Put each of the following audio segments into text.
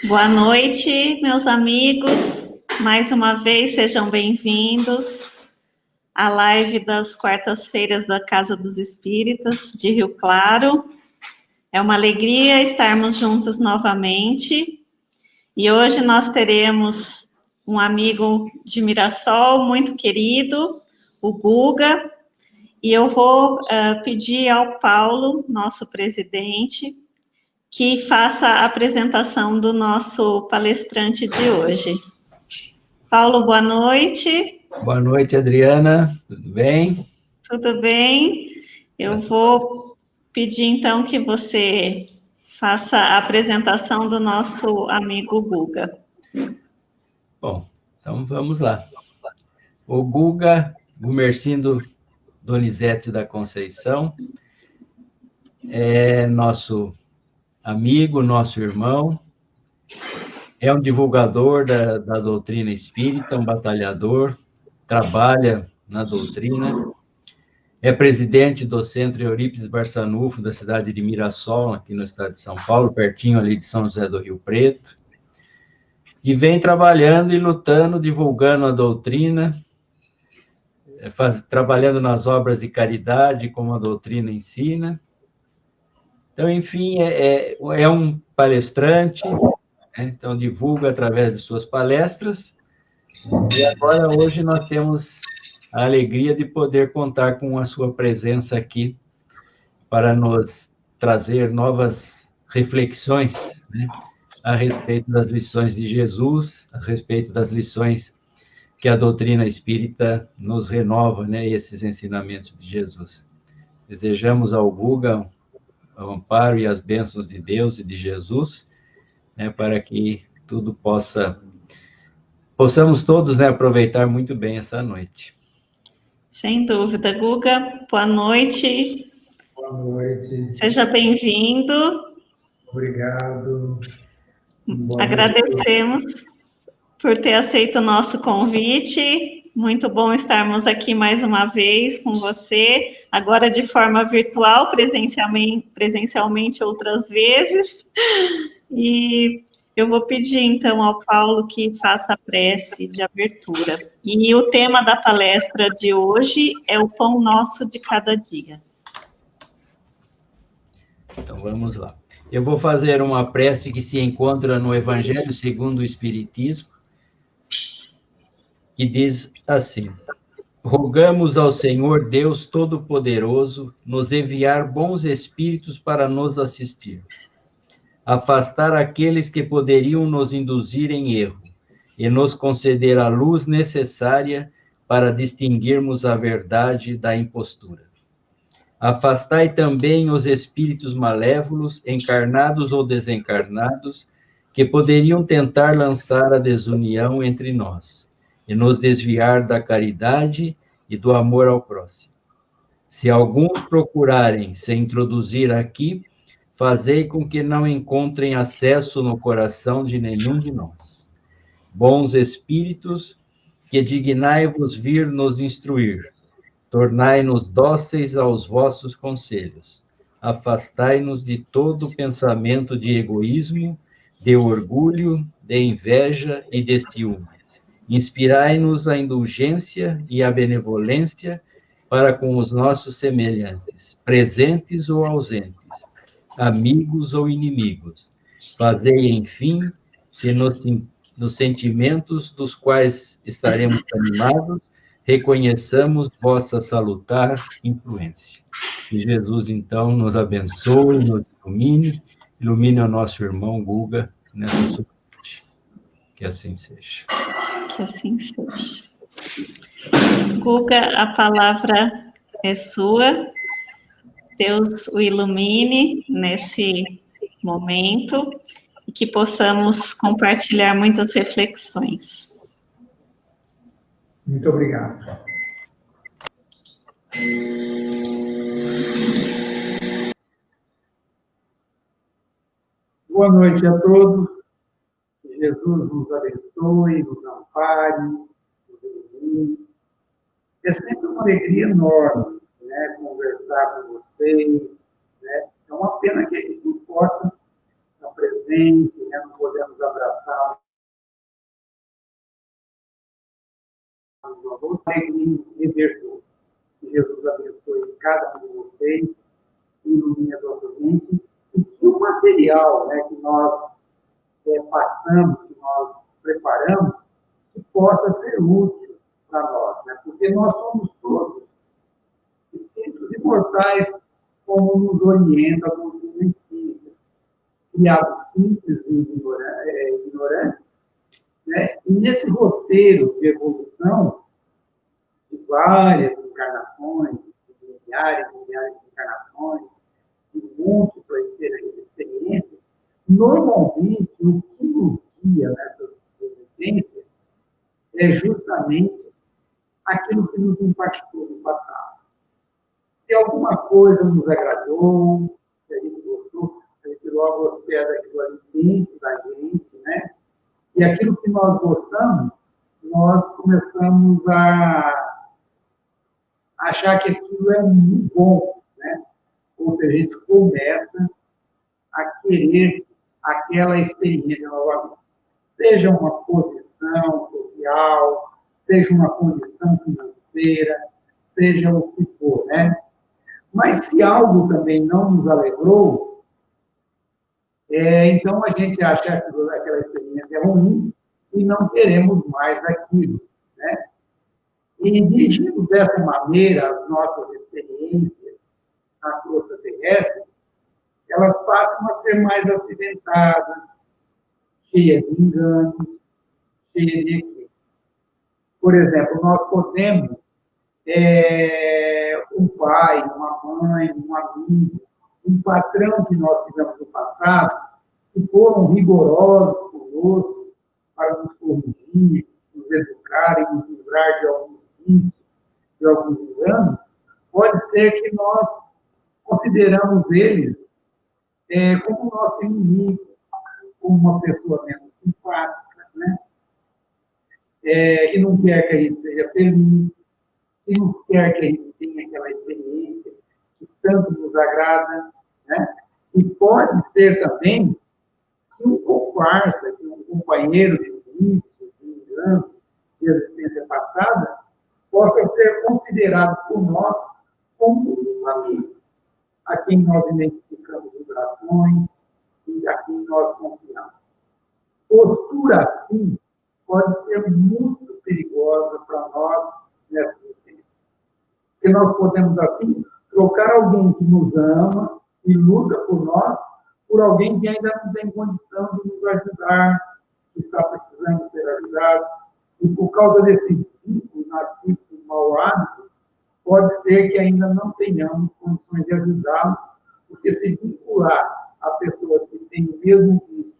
Boa noite, meus amigos. Mais uma vez, sejam bem-vindos à live das quartas-feiras da Casa dos Espíritas de Rio Claro. É uma alegria estarmos juntos novamente. E hoje nós teremos um amigo de Mirassol muito querido, o Guga. E eu vou pedir ao Paulo, nosso presidente, que faça a apresentação do nosso palestrante de hoje. Paulo, boa noite. Boa noite, Adriana. Tudo bem? Tudo bem? Eu vou pedir, então, que você faça a apresentação do nosso amigo Guga. Bom, então vamos lá. O Guga Gumercindo Donizete da Conceição é nosso amigo, nosso irmão, é um divulgador da doutrina espírita, um batalhador, trabalha na doutrina, é presidente do Centro Eurípides Barçanufo, da cidade de Mirassol, aqui no estado de São Paulo, pertinho ali de São José do Rio Preto, e vem trabalhando e lutando, divulgando a doutrina, trabalhando nas obras de caridade, como a doutrina ensina. Então, enfim, é um palestrante, né? Então divulga através de suas palestras, e agora, hoje, nós temos a alegria de poder contar com a sua presença aqui para nos trazer novas reflexões, né, a respeito das lições de Jesus, a respeito das lições que a doutrina espírita nos renova, né, esses ensinamentos de Jesus. Desejamos ao Guga o amparo e as bênçãos de Deus e de Jesus, né, para que tudo possamos todos, né, aproveitar muito bem essa noite. Sem dúvida, Guga, boa noite. Boa noite. Seja bem-vindo. Obrigado. Agradecemos por ter aceito o nosso convite. Muito bom estarmos aqui mais uma vez com você, agora de forma virtual, presencialmente outras vezes. E eu vou pedir, então, ao Paulo que faça a prece de abertura. E o tema da palestra de hoje é o pão nosso de cada dia. Então, vamos lá. Eu vou fazer uma prece que se encontra no Evangelho segundo o Espiritismo, que diz assim: rogamos ao Senhor Deus Todo-Poderoso nos enviar bons espíritos para nos assistir, afastar aqueles que poderiam nos induzir em erro e nos conceder a luz necessária para distinguirmos a verdade da impostura. Afastai também os espíritos malévolos, encarnados ou desencarnados, que poderiam tentar lançar a desunião entre nós e nos desviar da caridade e do amor ao próximo. Se alguns procurarem se introduzir aqui, fazei com que não encontrem acesso no coração de nenhum de nós. Bons espíritos, que dignai-vos vir nos instruir, tornai-nos dóceis aos vossos conselhos, afastai-nos de todo pensamento de egoísmo, de orgulho, de inveja e de ciúme. Inspirai-nos a indulgência e a benevolência para com os nossos semelhantes, presentes ou ausentes, amigos ou inimigos. Fazei, enfim, que nos sentimentos dos quais estaremos animados, reconheçamos vossa salutar influência. Que Jesus, então, nos abençoe, nos ilumine o nosso irmão Guga nessa sua noite. Que assim seja. Que assim seja. Guga, a palavra é sua. Deus o ilumine nesse momento e que possamos compartilhar muitas reflexões. Muito obrigado. Boa noite a todos. Que Jesus nos abençoe, nos ampare, nos ilumine. É sempre uma alegria enorme, né, conversar com vocês. Né? É uma pena que a gente não possa estar presente, né, não poder podemos abraçar uma outra alegria e virtude. Que Jesus abençoe cada um de vocês, ilumine a nossa mente, e que o material, né, que nós passamos, que nós preparamos, que possa ser útil para nós, né? Porque nós somos todos espíritos imortais, como nos orienta a doutrina espírita, criados simples e ignorantes, né? E nesse roteiro de evolução, de várias encarnações, de milhares e milhares de encarnações, de múltiplas experiências, normalmente o que nos guia nessas existências é justamente aquilo que nos impactou no passado. Se alguma coisa nos agradou, se a gente gostou, a gente logo hospeda aquilo ali dentro da gente, né? E aquilo que nós gostamos, nós começamos a achar que aquilo é muito bom, né? Ou seja, a gente começa a querer aquela experiência novamente. Seja uma posição social, seja uma condição financeira, seja o que for, né? Mas se algo também não nos alegrou, então a gente acha que aquela experiência é ruim e não queremos mais aquilo, né? E dirigindo dessa maneira as nossas experiências na crosta terrestre, elas passam a ser mais acidentadas, cheias de enganos, cheias de equívocos. Por exemplo, nós podemos um pai, uma mãe, um amigo, um patrão que nós tivemos no passado, que foram rigorosos conosco para nos corrigir, nos educar e nos livrar de alguns vícios, de alguns enganos, pode ser que nós consideramos eles como nosso inimigo, como uma pessoa menos simpática, né? Que não quer que a gente seja feliz, que não quer que a gente tenha aquela experiência que tanto nos agrada, né? E pode ser também que um comparsa, que um companheiro de vício, de engano, de existência passada, possa ser considerado por nós como um amigo, a quem nós identificamos vibrações e a quem nós confiamos. Postura assim pode ser muito perigosa para nós nessa existência. Porque nós podemos, assim, trocar alguém que nos ama e luta por nós, por alguém que ainda não tem condição de nos ajudar, que está precisando ser ajudado. E por causa desse vínculo nascido do mau hábito, pode ser que ainda não tenhamos condições de ajudá-lo, porque se vincular a pessoas que têm o mesmo vício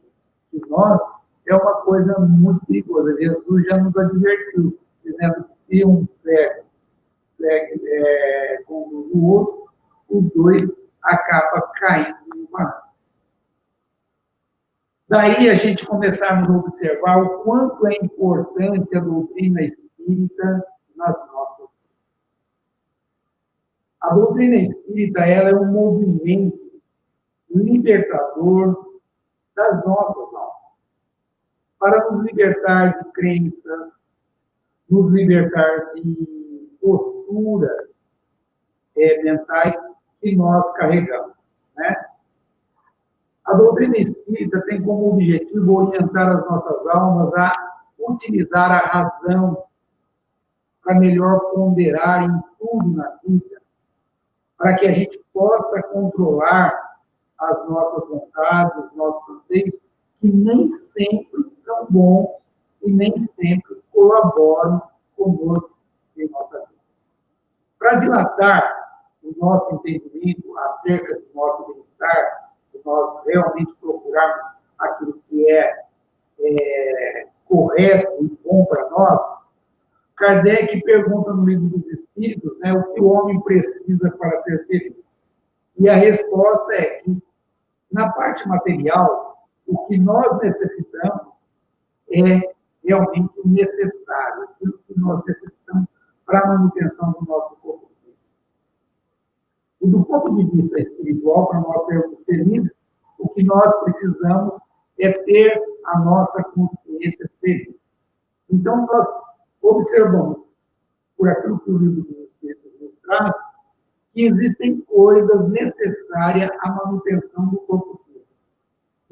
que nós é uma coisa muito perigosa. Jesus já nos advertiu, dizendo que se um cego conduz o outro, os dois acabam caindo no mar. Daí a gente começarmos a observar o quanto é importante a doutrina espírita nas nossas vidas. A doutrina espírita ela é um movimento libertador das nossas almas, para nos libertar de crenças, nos libertar de posturas mentais que nós carregamos, né? A doutrina espírita tem como objetivo orientar as nossas almas a utilizar a razão para melhor ponderar em tudo na vida, para que a gente possa controlar as nossas vontades, os nossos anseios, que nem sempre são bons e nem sempre colaboram conosco em nossa vida. Para dilatar o nosso entendimento acerca do nosso bem-estar, de nós realmente procurarmos aquilo que é correto e bom para nós, Kardec pergunta no Livro dos Espíritos, né, o que o homem precisa para ser feliz. E a resposta é que, na parte material, o que nós necessitamos é realmente o necessário, aquilo que nós necessitamos para a manutenção do nosso corpo físico. E do ponto de vista espiritual, para nós sermos felizes, o que nós precisamos é ter a nossa consciência feliz. Então, nós observamos, por aquilo que o livro dos Espíritos nos traz, que existem coisas necessárias à manutenção do corpo físico.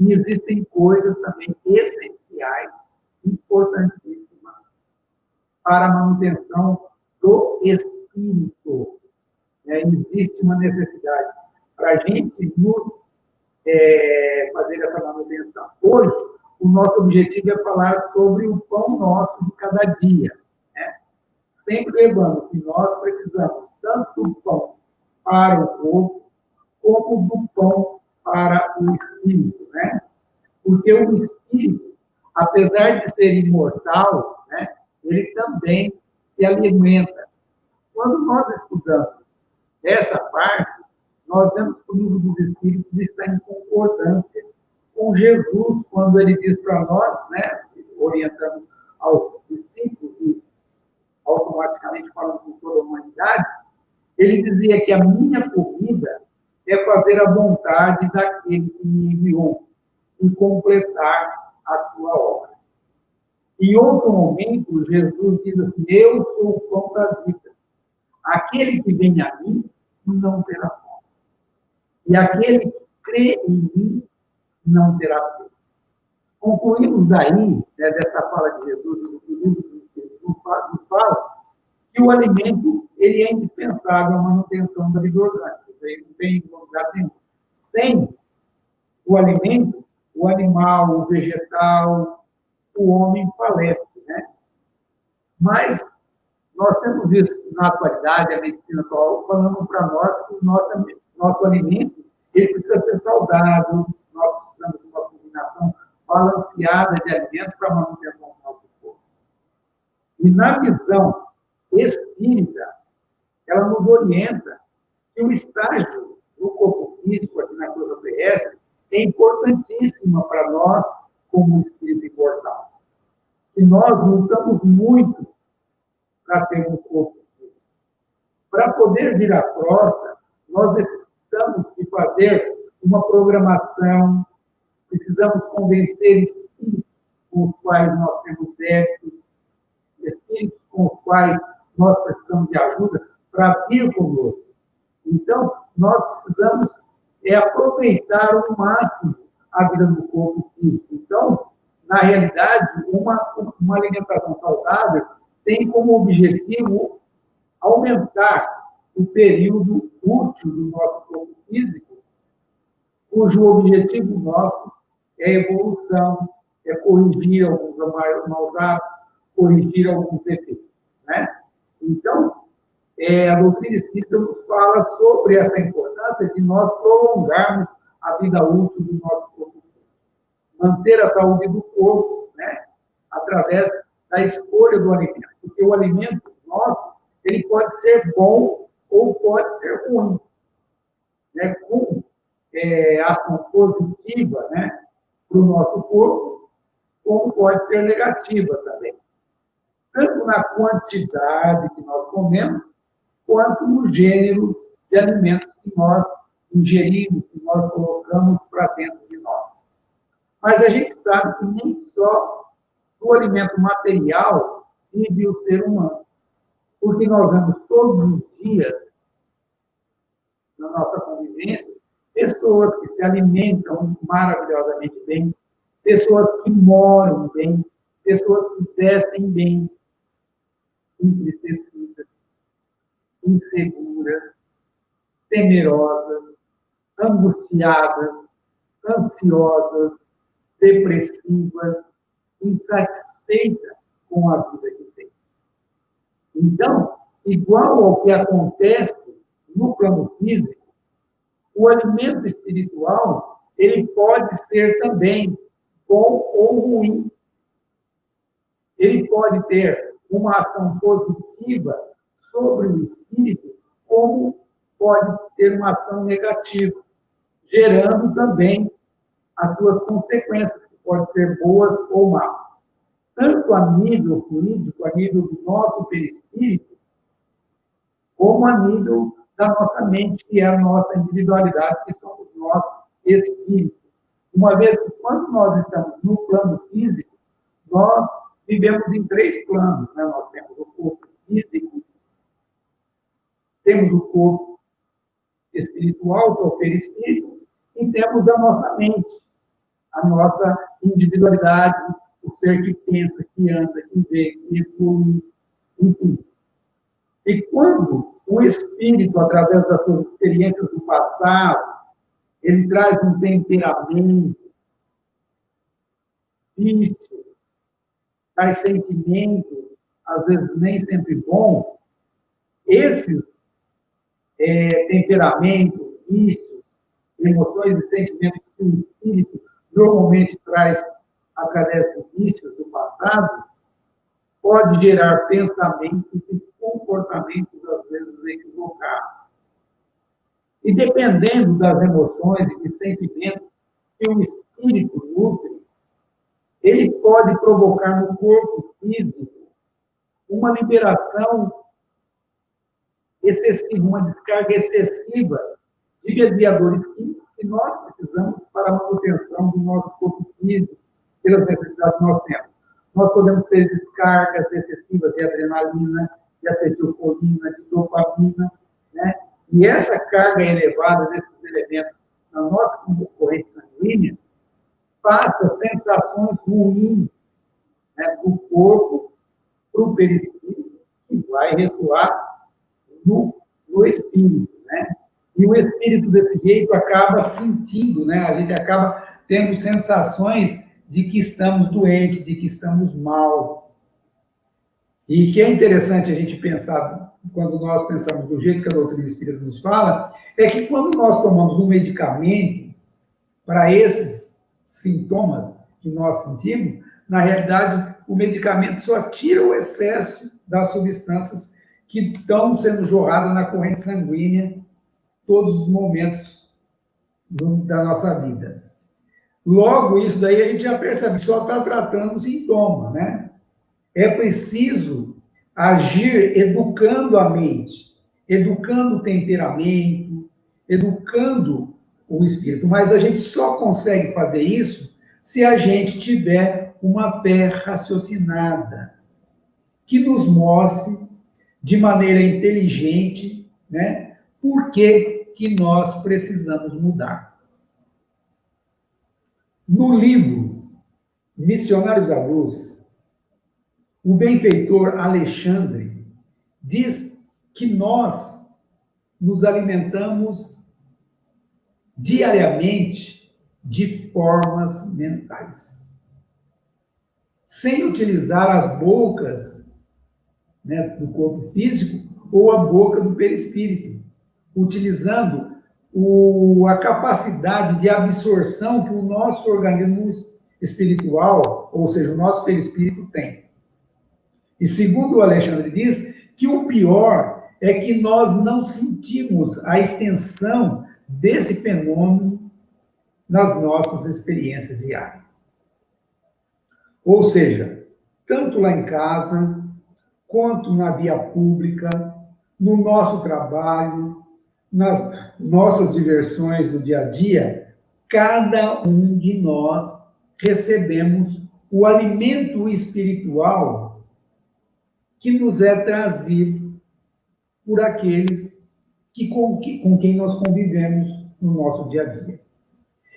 E existem coisas também essenciais, importantíssimas, para a manutenção do espírito. Existe uma necessidade para a gente nos fazer essa manutenção. Hoje, o nosso objetivo é falar sobre o pão nosso de cada dia. Sempre lembrando que nós precisamos tanto do pão para o corpo, como do pão para o espírito, Porque o espírito, apesar de ser imortal, ele também se alimenta. Quando nós estudamos essa parte, nós vemos que o livro dos Espíritos está em concordância com Jesus, quando ele diz para nós, orientando aos discípulos e automaticamente falando com toda a humanidade, ele dizia que a minha comida é fazer a vontade daquele que me enviou e completar a sua obra. Em outro momento, Jesus diz assim: eu sou o pão da vida. Aquele que vem a mim não terá fome. E aquele que crê em mim não terá sede. Concluímos daí, dessa fala de Jesus, do livro dos Espíritos, nos fala que o alimento ele é indispensável à manutenção da vida orgânica. Ele não tem lugar nenhum. Sem o alimento, o animal, o vegetal, o homem falece. Mas nós temos visto na atualidade, a medicina atual, falando para nós que o nosso alimento ele precisa ser saudável, nós precisamos de uma combinação balanceada de alimentos para a manutenção do nosso corpo. E na visão espírita, ela nos orienta que o estágio do corpo físico aqui na coisa terrestre é importantíssima para nós como espírito imortal. E nós lutamos muito para ter um corpo físico. Para poder vir à crosta, nós necessitamos de fazer uma programação, precisamos convencer espíritos com os quais nós temos débitos, espíritos com os quais nós precisamos de ajuda para vir conosco. Então, nós precisamos aproveitar ao máximo a vida do corpo físico. Então, na realidade, uma alimentação saudável tem como objetivo aumentar o período útil do nosso corpo físico, cujo objetivo nosso é a evolução, é corrigir alguns maus hábitos, corrigir alguns defeitos. Então, a doutrina espírita nos fala sobre essa importância de nós prolongarmos a vida útil do nosso corpo físico. Manter a saúde do corpo, através da escolha do alimento. Porque o alimento nosso, ele pode ser bom ou pode ser ruim. Com ação positiva para o nosso corpo, como pode ser negativa também. Tanto na quantidade que nós comemos, quanto no gênero de alimentos que nós ingerimos, que nós colocamos para dentro de nós. Mas a gente sabe que nem só do alimento material vive o ser humano. Porque nós vemos todos os dias, na nossa convivência, pessoas que se alimentam maravilhosamente bem, pessoas que moram bem, pessoas que vestem bem, entristecidas, inseguras, temerosas, angustiadas, ansiosas, depressivas, insatisfeitas com a vida que tem. Então, igual ao que acontece no plano físico, o alimento espiritual, ele pode ser também bom ou ruim. Ele pode ter uma ação positiva sobre o espírito, como pode ter uma ação negativa, gerando também as suas consequências, que podem ser boas ou más. Tanto a nível fluídico, a nível do nosso perispírito, como a nível da nossa mente, que é a nossa individualidade, que somos nós, espíritos. Uma vez que, quando nós estamos no plano físico, nós vivemos em 3 planos, né? Nós temos o corpo físico, temos o corpo espiritual, que é o perispírito, e temos a nossa mente, a nossa individualidade, o ser que pensa, que anda, que vê, que evolui, enfim. E quando o espírito, através das suas experiências do passado, ele traz um temperamento, vícios, traz sentimentos, às vezes nem sempre bons, esses temperamentos, vícios, emoções e sentimentos que o espírito normalmente traz através de vícios do passado, pode gerar pensamentos e comportamentos, às vezes, equivocados. E dependendo das emoções e de sentimentos que o espírito nutre, ele pode provocar no corpo físico uma liberação excessiva, uma descarga excessiva de mediadores químicos que nós precisamos para a manutenção do nosso corpo físico, pelas necessidades que nós temos. Nós podemos ter descargas excessivas de adrenalina, de acetilcolina, de dopamina, né? E essa carga elevada desses elementos na nossa corrente sanguínea passa sensações ruins, né, do corpo para o perispírito, que vai ressoar no espírito, né? E o espírito, desse jeito, acaba sentindo, né? A gente acaba tendo sensações de que estamos doentes, de que estamos mal. E que é interessante a gente pensar, quando nós pensamos do jeito que a doutrina espírita nos fala, é que quando nós tomamos um medicamento para esses sintomas que nós sentimos, na realidade, o medicamento só tira o excesso das substâncias que estão sendo jorradas na corrente sanguínea todos os momentos da nossa vida. Logo, isso daí a gente já percebe que só está tratando o sintoma, né? É preciso agir educando a mente, educando o temperamento, educando o espírito. Mas a gente só consegue fazer isso se a gente tiver uma fé raciocinada, que nos mostre de maneira inteligente, né, por que nós precisamos mudar. No livro Missionários à Luz, o benfeitor Alexandre diz que nós nos alimentamos diariamente de formas mentais, sem utilizar as bocas, né, do corpo físico ou a boca do perispírito, utilizando a capacidade de absorção que o nosso organismo espiritual, ou seja, o nosso perispírito tem. E segundo o Alexandre diz, que o pior é que nós não sentimos a extensão desse fenômeno nas nossas experiências diárias. Ou seja, tanto lá em casa, quanto na via pública, no nosso trabalho, nas nossas diversões do dia a dia, cada um de nós recebemos o alimento espiritual que nos é trazido por aqueles com quem nós convivemos no nosso dia a dia.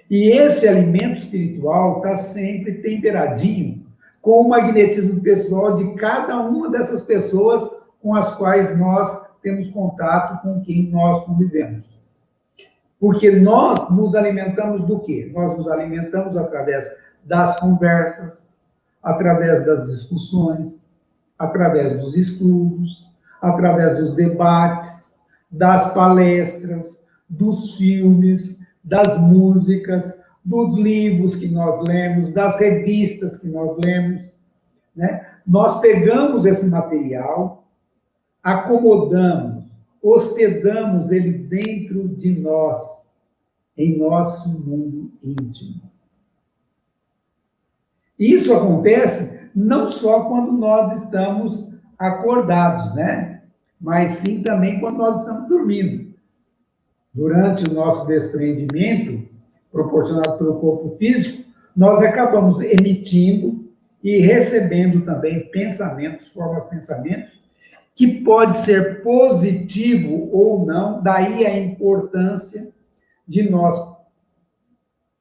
E esse alimento espiritual está sempre temperadinho com o magnetismo pessoal de cada uma dessas pessoas com as quais nós temos contato, com quem nós convivemos. Porque nós nos alimentamos do quê? Nós nos alimentamos através das conversas, através das discussões, através dos estudos, através dos debates, das palestras, dos filmes, das músicas, dos livros que nós lemos, das revistas que nós lemos, né? Nós pegamos esse material, acomodamos, hospedamos ele dentro de nós, em nosso mundo íntimo. Isso acontece não só quando nós estamos acordados, né? Mas sim também quando nós estamos dormindo. Durante o nosso desprendimento, proporcionado pelo corpo físico, nós acabamos emitindo e recebendo também pensamentos, formas de pensamentos, que pode ser positivo ou não, daí a importância de nós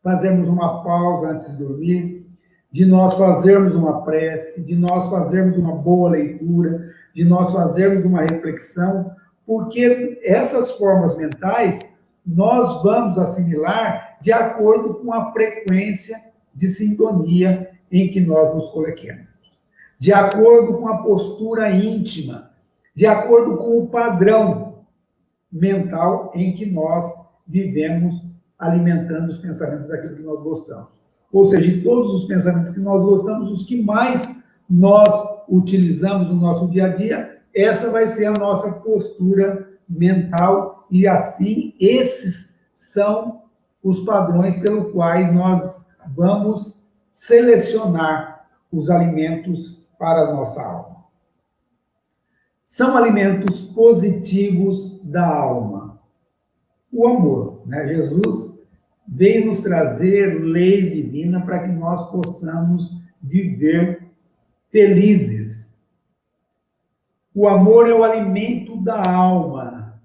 fazermos uma pausa antes de dormir, de nós fazermos uma prece, de nós fazermos uma boa leitura, de nós fazermos uma reflexão, porque essas formas mentais nós vamos assimilar de acordo com a frequência de sintonia em que nós nos coloquemos, de acordo com a postura íntima, de acordo com o padrão mental em que nós vivemos alimentando os pensamentos daquilo que nós gostamos. Ou seja, de todos os pensamentos que nós gostamos, os que mais nós utilizamos no nosso dia a dia, essa vai ser a nossa postura mental, e assim, esses são os padrões pelos quais nós vamos selecionar os alimentos para a nossa alma. São alimentos positivos da alma. O amor, né? Jesus veio nos trazer leis divinas para que nós possamos viver felizes. O amor é o alimento da alma.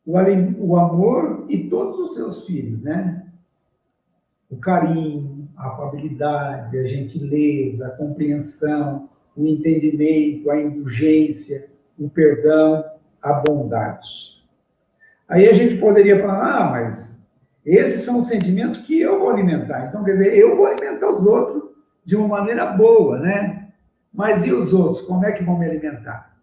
O amor e todos os seus filhos, né? O carinho, a afabilidade, a gentileza, a compreensão, o entendimento, a indulgência, o perdão, a bondade. Aí a gente poderia falar, mas esses são os sentimentos que eu vou alimentar. Então, quer dizer, eu vou alimentar os outros de uma maneira boa, né? Mas e os outros, como é que vão me alimentar?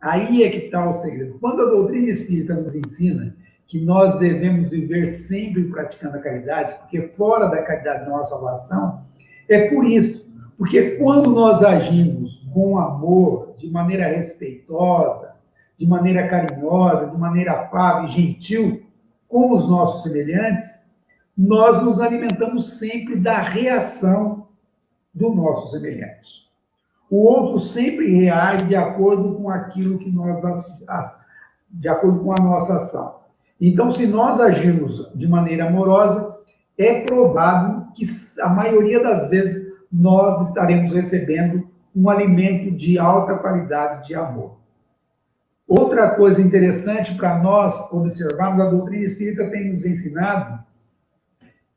Aí é que está o segredo. Quando a doutrina espírita nos ensina que nós devemos viver sempre praticando a caridade, porque fora da caridade da nossa salvação, é por isso. Porque quando nós agimos com amor, de maneira respeitosa, de maneira carinhosa, de maneira afável e gentil com os nossos semelhantes, nós nos alimentamos sempre da reação do nosso semelhante. O outro sempre reage de acordo com aquilo que nós, de acordo com a nossa ação. Então, se nós agirmos de maneira amorosa, é provável que a maioria das vezes nós estaremos recebendo um alimento de alta qualidade de amor. Outra coisa interessante para nós observarmos, a doutrina espírita tem nos ensinado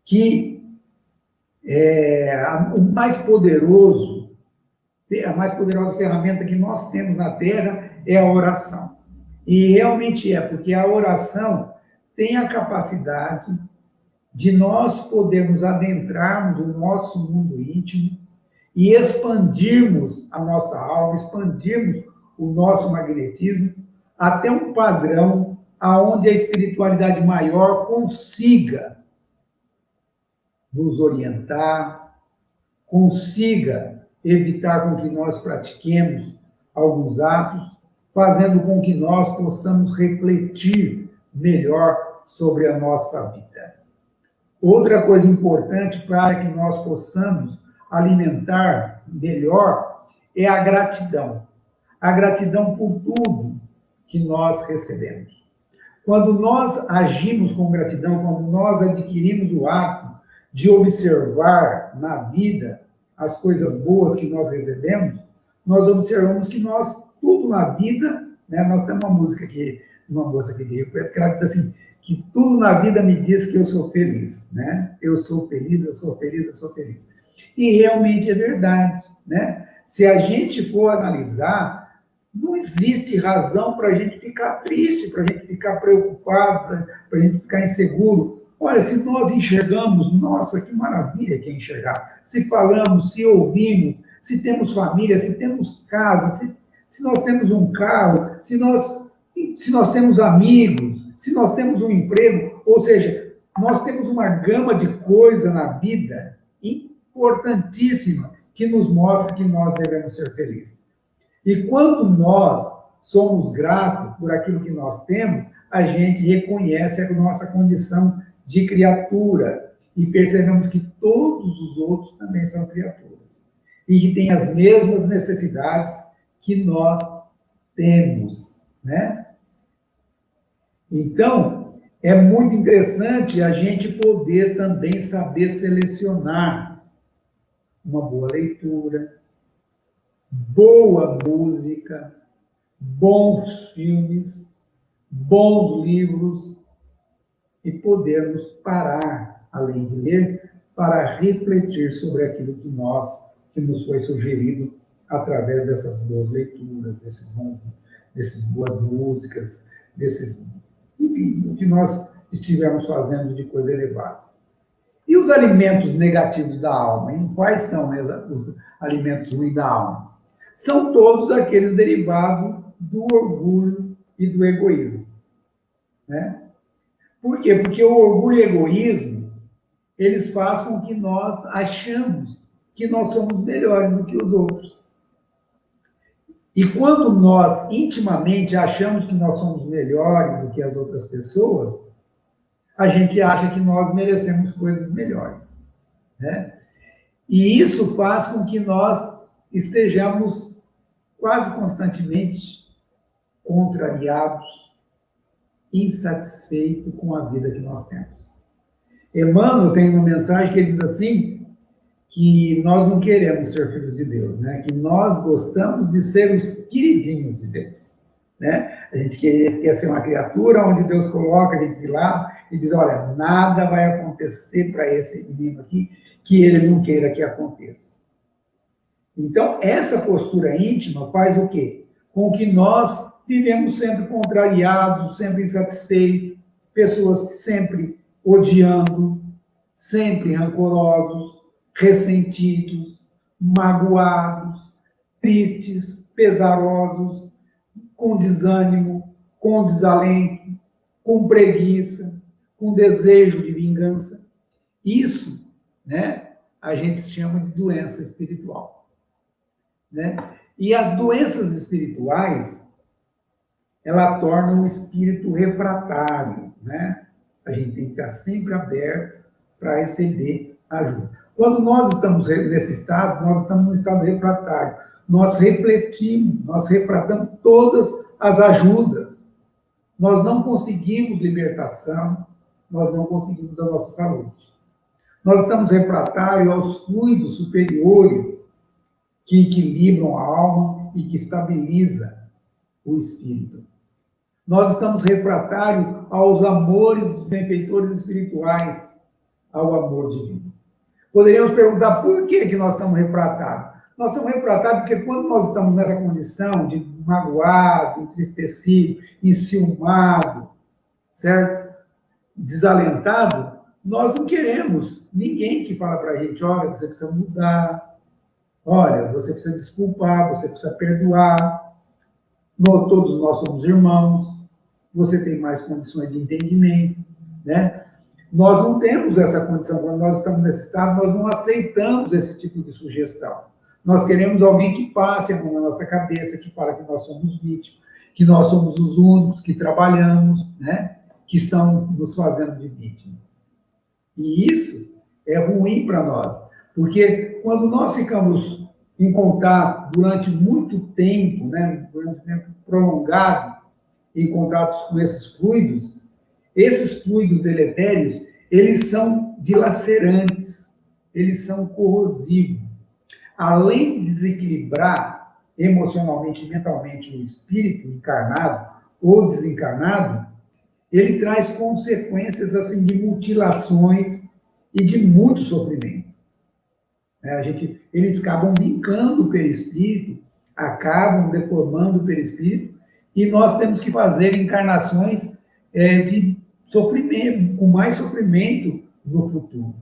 que a mais poderosa ferramenta que nós temos na Terra é a oração. E realmente porque a oração tem a capacidade de nós podermos adentrarmos o nosso mundo íntimo e expandirmos a nossa alma, expandirmos o nosso magnetismo até um padrão aonde a espiritualidade maior consiga nos orientar, consiga evitar com que nós pratiquemos alguns atos, fazendo com que nós possamos refletir melhor sobre a nossa vida. Outra coisa importante para que nós possamos alimentar melhor é a gratidão. A gratidão por tudo que nós recebemos. Quando nós agimos com gratidão, quando nós adquirimos o hábito de observar na vida as coisas boas que nós recebemos, nós observamos que nós, tudo na vida, né, nós temos uma música aqui, uma moça aqui de Rio Preto, que ela diz assim, que tudo na vida me diz que eu sou feliz, né? Eu sou feliz, eu sou feliz, eu sou feliz. E realmente é verdade, né? Se a gente for analisar, não existe razão para a gente ficar triste, para a gente ficar preocupado, para a gente ficar inseguro. Olha, se nós enxergamos, nossa, que maravilha que é enxergar. Se falamos, se ouvimos, se temos família, se temos casa, se nós temos um carro, se nós temos amigos, se nós temos um emprego, ou seja, nós temos uma gama de coisas na vida importantíssima que nos mostra que nós devemos ser felizes. E quando nós somos gratos por aquilo que nós temos, a gente reconhece a nossa condição de criatura e percebemos que todos os outros também são criaturas e que têm as mesmas necessidades que nós temos, né? Então, é muito interessante a gente poder também saber selecionar uma boa leitura, boa música, bons filmes, bons livros, e podermos parar, além de ler, para refletir sobre aquilo que nos foi sugerido através dessas boas leituras, dessas boas músicas, enfim, o que nós estivemos fazendo de coisa elevada. E os alimentos negativos da alma? E quais são os alimentos ruins da alma? São todos aqueles derivados do orgulho e do egoísmo, né? Por quê? Porque o orgulho e o egoísmo, eles fazem com que nós achamos que nós somos melhores do que os outros. E quando nós intimamente achamos que nós somos melhores do que as outras pessoas, a gente acha que nós merecemos coisas melhores, né? E isso faz com que nós estejamos quase constantemente contrariados, insatisfeitos com a vida que nós temos. Emmanuel tem uma mensagem que ele diz assim, que nós não queremos ser filhos de Deus, né? Que nós gostamos de ser os queridinhos de Deus, né? A gente quer ser uma criatura onde Deus coloca a gente de lado e diz, olha, nada vai acontecer para esse menino aqui que ele não queira que aconteça. Então, essa postura íntima faz o quê? Com que nós vivemos sempre contrariados, sempre insatisfeitos, pessoas que sempre odiando, sempre rancorosos, ressentidos, magoados, tristes, pesarosos, com desânimo, com desalento, com preguiça, com desejo de vingança. Isso, né, a gente chama de doença espiritual, né? E as doenças espirituais, ela torna o espírito refratário, né? A gente tem que estar sempre aberto para receber ajuda. Quando nós estamos nesse estado, nós estamos no estado refratário. Nós refletimos, nós refratamos todas as ajudas. Nós não conseguimos libertação, nós não conseguimos a nossa saúde. Nós estamos refratários aos fluidos superiores que equilibram a alma e que estabilizam o espírito. Nós estamos refratários aos amores dos benfeitores espirituais, ao amor divino. Poderíamos perguntar por que nós estamos refratários? Nós estamos refratários porque quando nós estamos nessa condição de magoado, entristecido, enciumado, certo? Desalentado, nós não queremos ninguém que fala para a gente, olha, você precisa mudar, olha, você precisa desculpar, você precisa perdoar, todos nós somos irmãos, você tem mais condições de entendimento, né? Nós não temos essa condição, quando nós estamos nesse estado, nós não aceitamos esse tipo de sugestão. Nós queremos alguém que passe a mão na nossa cabeça, que fala que nós somos vítimas, que nós somos os únicos que trabalhamos, né? Que estão nos fazendo de vítima. E isso é ruim para nós, porque quando nós ficamos em contato durante muito tempo, né? Durante um tempo prolongado, em contatos com esses fluidos deletérios, eles são dilacerantes, eles são corrosivos. Além de desequilibrar emocionalmente e mentalmente o espírito encarnado ou desencarnado, ele traz consequências assim de mutilações e de muito sofrimento. Eles acabam brincando o perispírito, acabam deformando o perispírito, e nós temos que fazer encarnações de sofrimento, com mais sofrimento no futuro.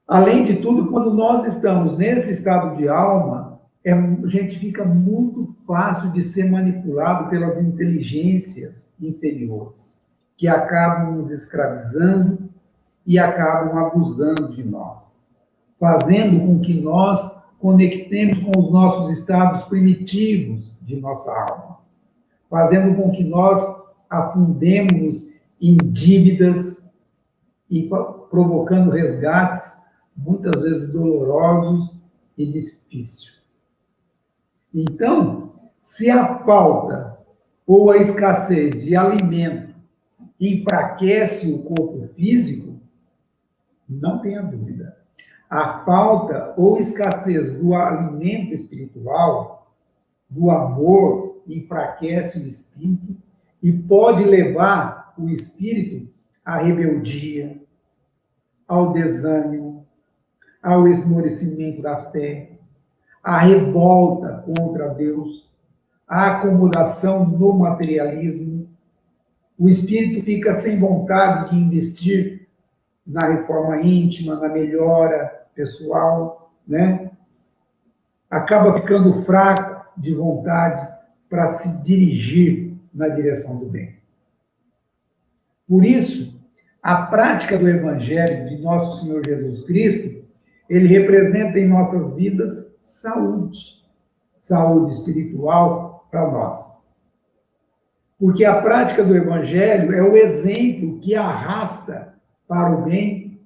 Além de tudo, quando nós estamos nesse estado de alma, a gente fica muito fácil de ser manipulado pelas inteligências inferiores, que acabam nos escravizando e acabam abusando de nós, fazendo com que nós conectemos com os nossos estados primitivos de nossa alma, fazendo com que nós afundemos em dívidas e provocando resgates, muitas vezes dolorosos e difíceis. Então, se a falta ou a escassez de alimento enfraquece o corpo físico, não tenha dúvida. A falta ou escassez do alimento espiritual, do amor, enfraquece o espírito e pode levar o espírito à rebeldia, ao desânimo, ao esmorecimento da fé, à revolta contra Deus, à acomodação no materialismo. O espírito fica sem vontade de investir na reforma íntima, na melhora pessoal, né? Acaba ficando fraco de vontade para se dirigir na direção do bem. Por isso, a prática do Evangelho de nosso Senhor Jesus Cristo, ele representa em nossas vidas saúde, saúde espiritual para nós. Porque a prática do Evangelho é o exemplo que arrasta para o bem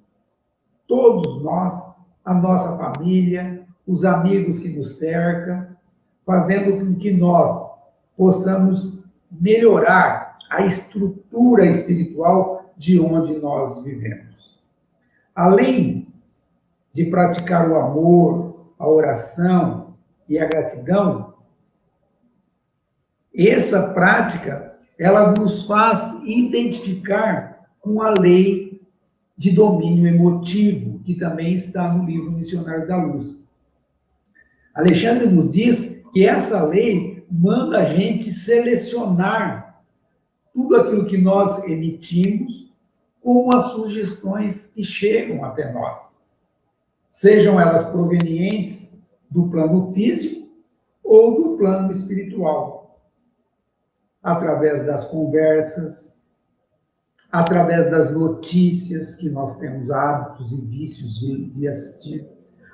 todos nós, a nossa família, os amigos que nos cercam, fazendo com que nós possamos melhorar a estrutura espiritual de onde nós vivemos. Além de praticar o amor, a oração e a gratidão, essa prática, ela nos faz identificar com a lei de domínio emotivo, que também está no livro Missionário da Luz. Alexandre nos diz que essa lei manda a gente selecionar tudo aquilo que nós emitimos como as sugestões que chegam até nós. Sejam elas provenientes do plano físico ou do plano espiritual. Através das conversas, através das notícias que nós temos hábitos e vícios de assistir,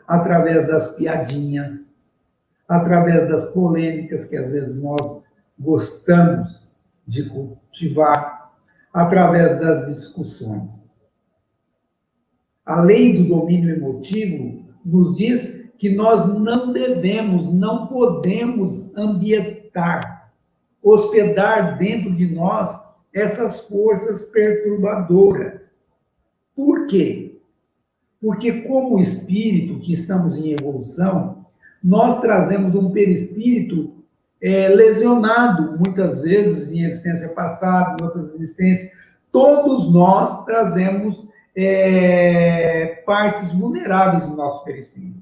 através das piadinhas, através das polêmicas que às vezes nós gostamos de cultivar, através das discussões. A lei do domínio emotivo nos diz que nós não devemos, não podemos ambientar, hospedar dentro de nós essas forças perturbadoras. Por quê? Porque como espírito que estamos em evolução, nós trazemos um perispírito lesionado, muitas vezes em existência passada, em outras existências. Todos nós trazemos partes vulneráveis do nosso perispírito.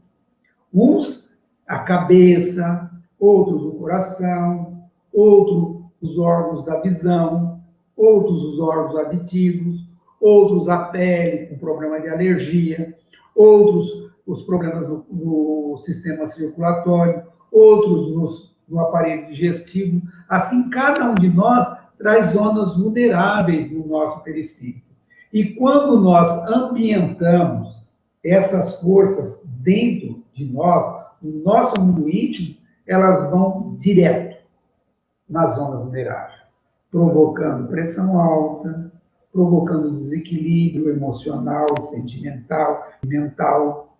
Uns, a cabeça, outros o coração, outros os órgãos da visão, outros os órgãos auditivos, outros a pele com problema de alergia, outros os problemas no sistema circulatório, outros no aparelho digestivo. Assim, cada um de nós traz zonas vulneráveis no nosso perispírito. E quando nós ambientamos essas forças dentro de nós, no nosso mundo íntimo, elas vão direto na zona vulnerável, provocando pressão alta, provocando desequilíbrio emocional, sentimental, mental,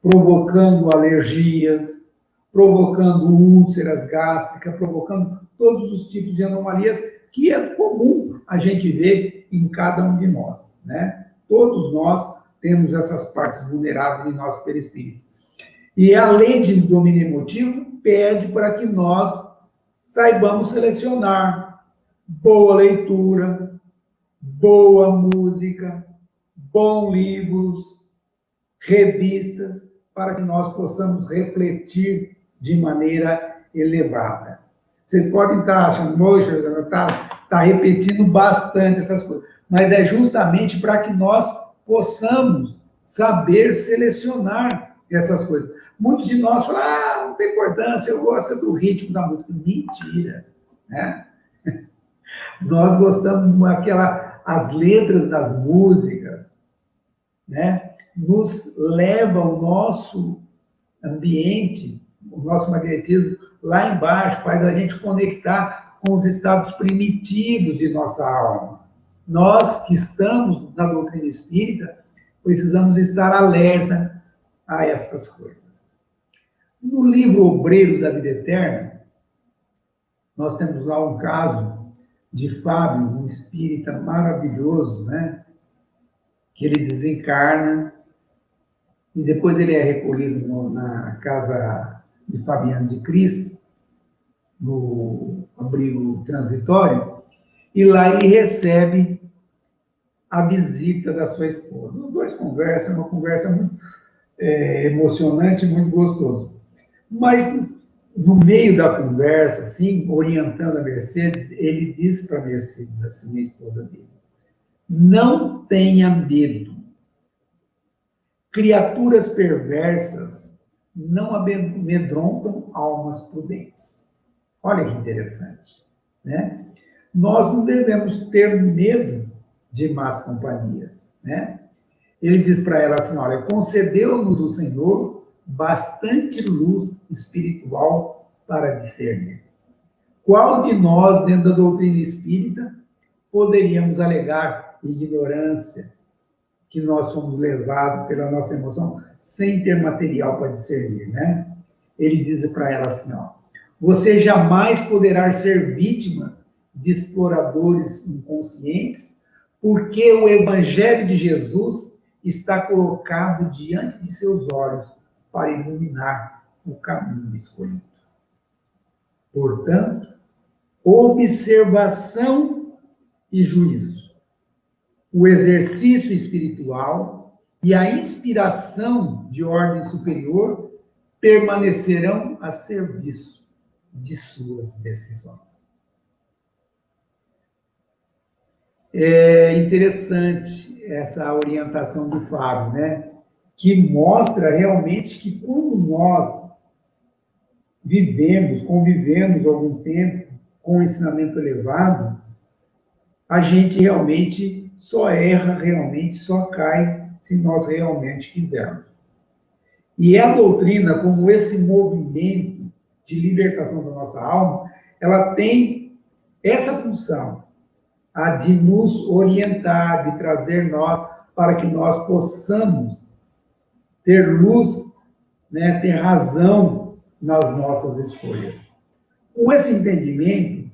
provocando alergias, provocando úlceras gástricas, provocando todos os tipos de anomalias que é comum a gente ver em cada um de nós, né? Todos nós temos essas partes vulneráveis em nosso perispírito. E a lei de domínio emotivo pede para que nós saibamos selecionar boa leitura, boa música, bons livros, revistas, para que nós possamos refletir de maneira elevada. Vocês podem estar achando, moxa, está repetindo bastante essas coisas, mas é justamente para que nós possamos saber selecionar essas coisas. Muitos de nós falam, não tem importância, eu gosto do ritmo da música. Mentira, né? Nós gostamos as letras das músicas, né? Nos levam o nosso ambiente, o nosso magnetismo lá embaixo, faz a gente conectar com os estados primitivos de nossa alma. Nós que estamos na doutrina espírita, precisamos estar alerta a essas coisas. No livro Obreiros da Vida Eterna, nós temos lá um caso de Fábio, um espírita maravilhoso, né? Que ele desencarna e depois ele é recolhido na casa de Fabiano de Cristo, no abrigo transitório, e lá ele recebe a visita da sua esposa. Os dois conversam, uma conversa muito emocionante, muito gostoso. Mas no meio da conversa, assim, orientando a Mercedes, ele diz para a Mercedes, assim, a esposa dele: não tenha medo. Criaturas perversas não amedrontam almas prudentes. Olha que interessante, né? Nós não devemos ter medo de más companhias, né? Ele diz para ela assim, olha, concedeu-nos o Senhor bastante luz espiritual para discernir. Qual de nós, dentro da doutrina espírita, poderíamos alegar ignorância, que nós somos levados pela nossa emoção, sem ter material para discernir, né? Ele diz para ela assim, ó, você jamais poderá ser vítima de exploradores inconscientes, porque o Evangelho de Jesus está colocado diante de seus olhos para iluminar o caminho escolhido. Portanto, observação e juízo, o exercício espiritual e a inspiração de ordem superior permanecerão a serviço de suas decisões. É interessante essa orientação de Fábio, né? Que mostra realmente que quando nós convivemos algum tempo com o ensinamento elevado, a gente realmente só erra, realmente só cai, se nós realmente quisermos. E a doutrina, como esse movimento de libertação da nossa alma, ela tem essa função, a de nos orientar, de trazer nós, para que nós possamos ter luz, né, ter razão nas nossas escolhas. Com esse entendimento,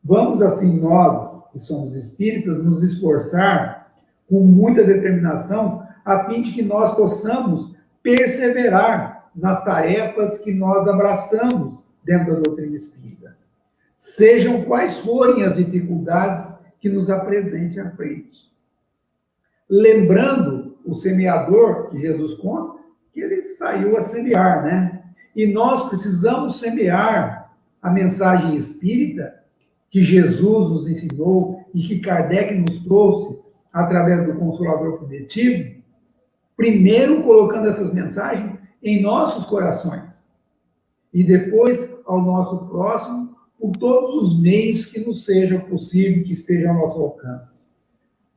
vamos assim, nós que somos espíritas, nos esforçar com muita determinação, a fim de que nós possamos perseverar nas tarefas que nós abraçamos dentro da doutrina espírita. Sejam quais forem as dificuldades que nos apresente à frente. Lembrando o semeador que Jesus conta, que ele saiu a semear, né? E nós precisamos semear a mensagem espírita que Jesus nos ensinou e que Kardec nos trouxe através do Consolador Prometido, primeiro colocando essas mensagens em nossos corações e depois ao nosso próximo por todos os meios que nos sejam possível, que estejam ao nosso alcance.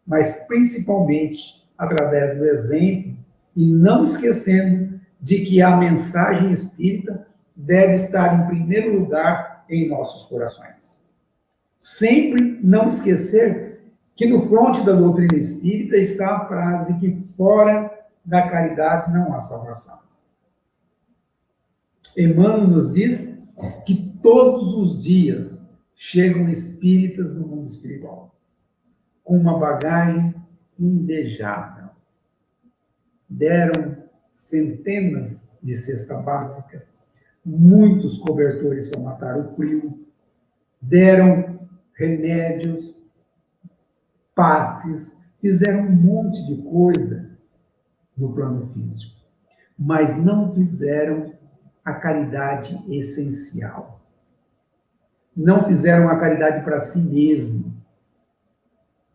Mas principalmente através do exemplo e não esquecendo de que a mensagem espírita deve estar em primeiro lugar em nossos corações. Sempre não esquecer que no fronte da doutrina espírita está a frase que fora da caridade não há salvação. Emmanuel nos diz que todos os dias chegam espíritas no mundo espiritual, com uma bagagem invejável. Deram centenas de cesta básica, muitos cobertores para matar o frio, deram remédios, passes, fizeram um monte de coisa no plano físico, mas não fizeram a caridade essencial. Não fizeram a caridade para si mesmo,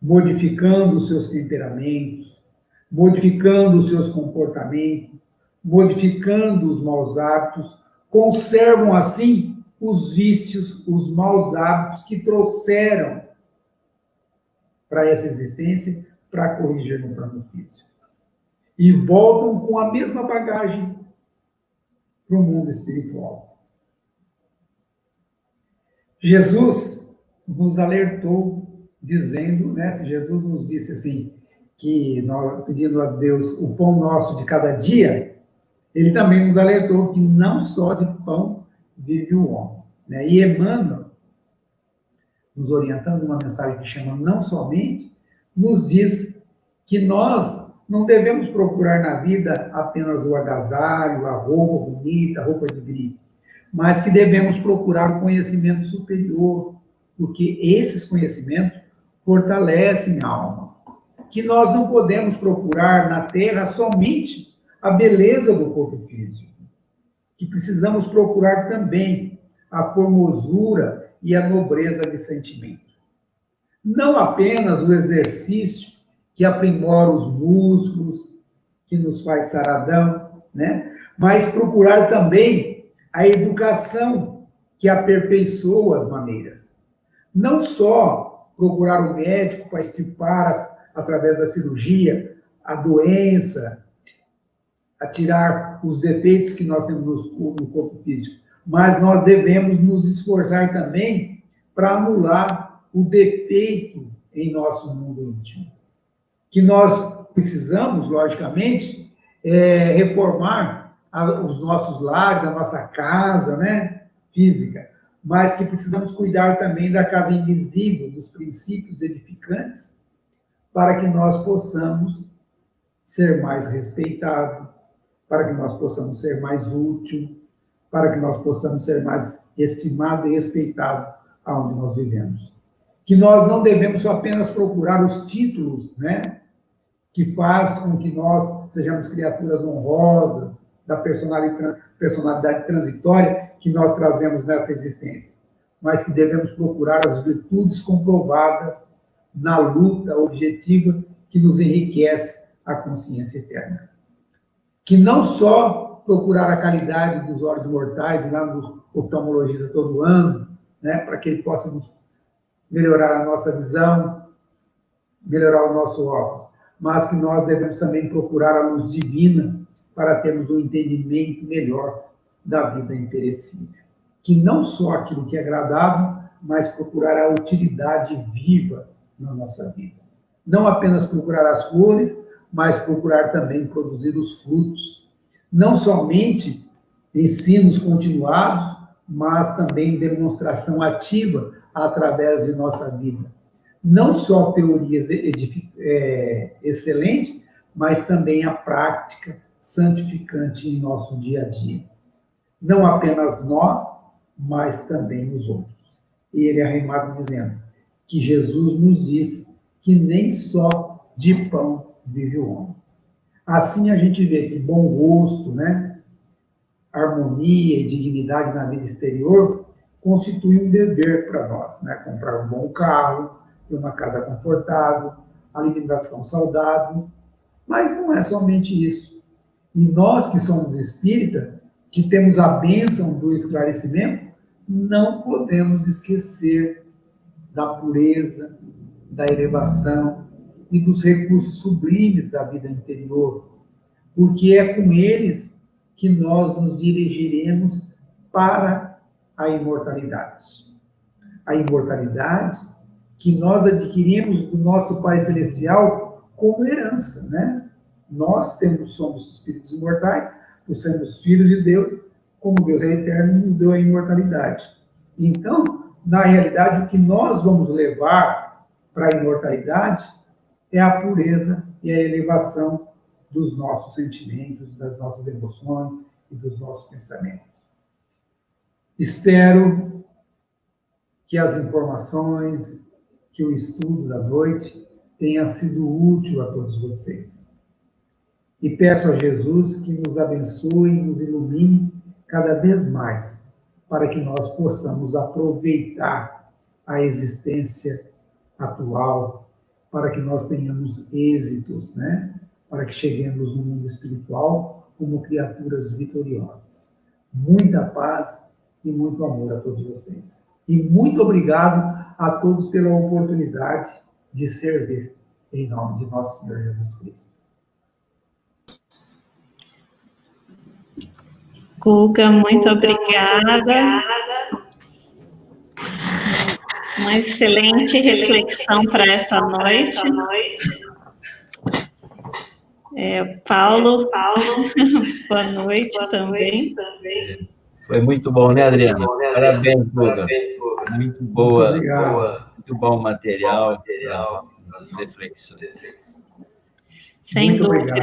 modificando os seus temperamentos, modificando os seus comportamentos, modificando os maus hábitos, conservam assim os vícios, os maus hábitos que trouxeram para essa existência para corrigir no plano físico. E voltam com a mesma bagagem para o mundo espiritual. Jesus nos alertou, dizendo, né, se Jesus nos disse assim, que nós, pedindo a Deus o pão nosso de cada dia, ele também nos alertou que não só de pão vive o homem. Né? E Emmanuel nos orientando, uma mensagem que chama Não Somente, nos diz que nós não devemos procurar na vida apenas o agasalho, a roupa bonita, a roupa de grife, mas que devemos procurar o conhecimento superior, porque esses conhecimentos fortalecem a alma. Que nós não podemos procurar na terra somente a beleza do corpo físico, que precisamos procurar também a formosura e a nobreza de sentimento. Não apenas o exercício que aprimora os músculos, que nos faz saradão, né? Mas procurar também a educação que aperfeiçoa as maneiras. Não só procurar o médico para extirpar, através da cirurgia, a doença, a tirar os defeitos que nós temos no corpo físico, mas nós devemos nos esforçar também para anular o defeito em nosso mundo íntimo. Que nós precisamos, logicamente, reformar os nossos lares, a nossa casa, né, física, mas que precisamos cuidar também da casa invisível, dos princípios edificantes, para que nós possamos ser mais respeitados, para que nós possamos ser mais útil, para que nós possamos ser mais estimados e respeitados aonde nós vivemos. Que nós não devemos apenas procurar os títulos, né, que faz com que nós sejamos criaturas honrosas, da personalidade transitória que nós trazemos nessa existência, mas que devemos procurar as virtudes comprovadas na luta objetiva que nos enriquece a consciência eterna. Que não só procurar a qualidade dos olhos mortais, lá no oftalmologista todo ano, né, para que ele possa nos melhorar a nossa visão, melhorar o nosso óculos, mas que nós devemos também procurar a luz divina para termos um entendimento melhor da vida imperecível. Que não só aquilo que é agradável, mas procurar a utilidade viva na nossa vida. Não apenas procurar as flores, mas procurar também produzir os frutos. Não somente ensinos continuados, mas também demonstração ativa através de nossa vida. Não só teorias excelentes, mas também a prática santificante em nosso dia a dia. Não apenas nós, mas também os outros. E ele arremata dizendo que Jesus nos diz que nem só de pão vive o homem. Assim a gente vê que bom gosto, né, harmonia e dignidade na vida exterior constitui um dever para nós, né? Comprar um bom carro, ter uma casa confortável, alimentação saudável, mas não é somente isso. E nós que somos espíritas, que temos a bênção do esclarecimento, não podemos esquecer da pureza, da elevação e dos recursos sublimes da vida interior, porque é com eles que nós nos dirigiremos para a imortalidade. A imortalidade que nós adquirimos do nosso Pai Celestial como herança, né? Nós somos espíritos imortais, nós somos filhos de Deus, como Deus é eterno, nos deu a imortalidade. Então, na realidade, o que nós vamos levar para a imortalidade é a pureza e a elevação dos nossos sentimentos, das nossas emoções e dos nossos pensamentos. Espero que as informações, que o estudo da noite tenha sido útil a todos vocês. E peço a Jesus que nos abençoe e nos ilumine cada vez mais, para que nós possamos aproveitar a existência atual, para que nós tenhamos êxitos, né? Para que cheguemos no mundo espiritual como criaturas vitoriosas. Muita paz e muito amor a todos vocês. E muito obrigado a todos pela oportunidade de servir em nome de nosso Senhor Jesus Cristo. Guga, muito obrigada. Uma excelente reflexão para essa noite. Paulo, boa noite também. Foi muito bom, né, Adriana? Parabéns, Guga. Muito boa. Muito obrigado. muito bom material, as reflexões. Sem dúvida.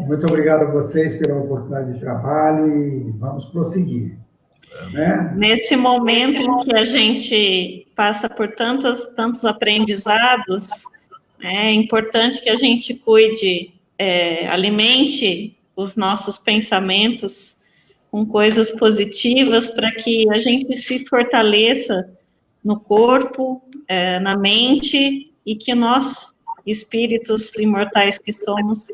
Muito obrigado a vocês pela oportunidade de trabalho e vamos prosseguir. Né? Nesse momento em que a gente passa por tantos aprendizados, é importante que a gente cuide, alimente os nossos pensamentos com coisas positivas para que a gente se fortaleça no corpo, na mente, e que nós, espíritos imortais que somos,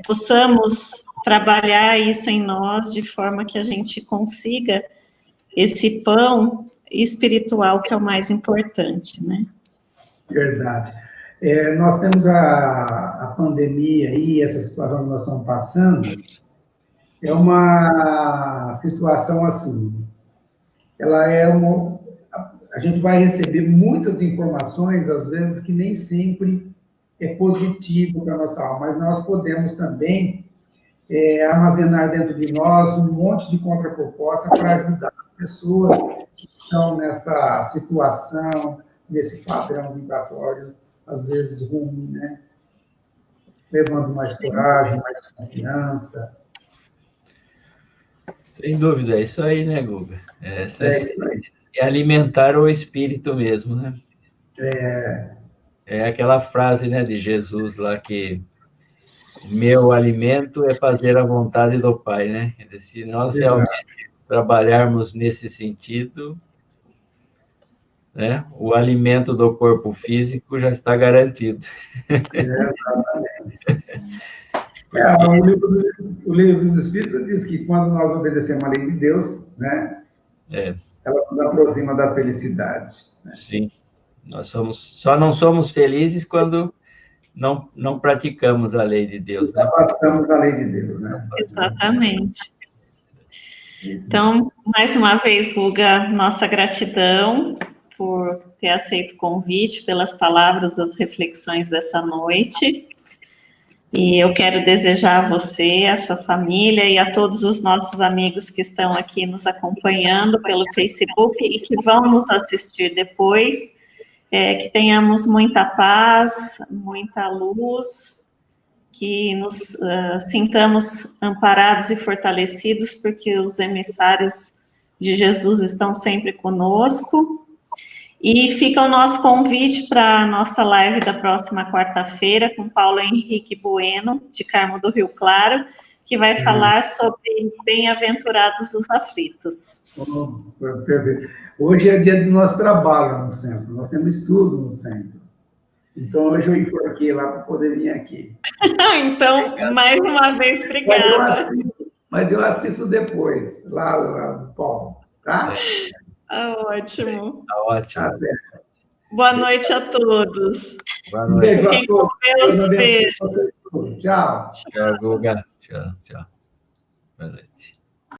possamos trabalhar isso em nós de forma que a gente consiga esse pão espiritual que é o mais importante, né? Verdade. Nós temos a pandemia aí, essa situação que nós estamos passando, é uma situação assim, a gente vai receber muitas informações, às vezes, que nem sempre é positivo para a nossa alma, mas nós podemos também armazenar dentro de nós um monte de contraproposta para ajudar as pessoas que estão nessa situação, nesse padrão vibratório, às vezes ruim, né? Levando mais coragem, mais confiança. Sem dúvida, é isso aí, né, Guga? Isso aí. É alimentar o espírito mesmo, né? É aquela frase, né, de Jesus lá que o meu alimento é fazer a vontade do Pai, né? Quer dizer, se nós realmente trabalharmos nesse sentido, né, o alimento do corpo físico já está garantido. Exatamente. O livro do Espírito diz que quando nós obedecemos a lei de Deus, né, ela nos aproxima da felicidade. Né? Sim. Só não somos felizes quando não praticamos a lei de Deus, né? Afastamos a lei de Deus, né? Exatamente. Então, mais uma vez, Guga, nossa gratidão por ter aceito o convite, pelas palavras, as reflexões dessa noite. E eu quero desejar a você, a sua família e a todos os nossos amigos que estão aqui nos acompanhando pelo Facebook e que vão nos assistir depois, que tenhamos muita paz, muita luz, que nos sintamos amparados e fortalecidos, porque os emissários de Jesus estão sempre conosco. E fica o nosso convite para a nossa live da próxima quarta-feira com Paulo Henrique Bueno, de Carmo do Rio Claro, que vai falar sobre bem-aventurados os aflitos. Perfeito. Hoje é dia do nosso trabalho no centro, nós temos estudo no centro. Então, hoje eu enforquei lá para poder vir aqui. Então, mais uma vez, obrigada. Mas eu assisto depois, lá do Paulo, tá? Tá ótimo. Tá ótimo. Tá certo. Boa noite a todos. Boa noite. Beijo Fiquem com Deus, beijo. Tchau. Tchau, Guga. Tchau. Boa noite.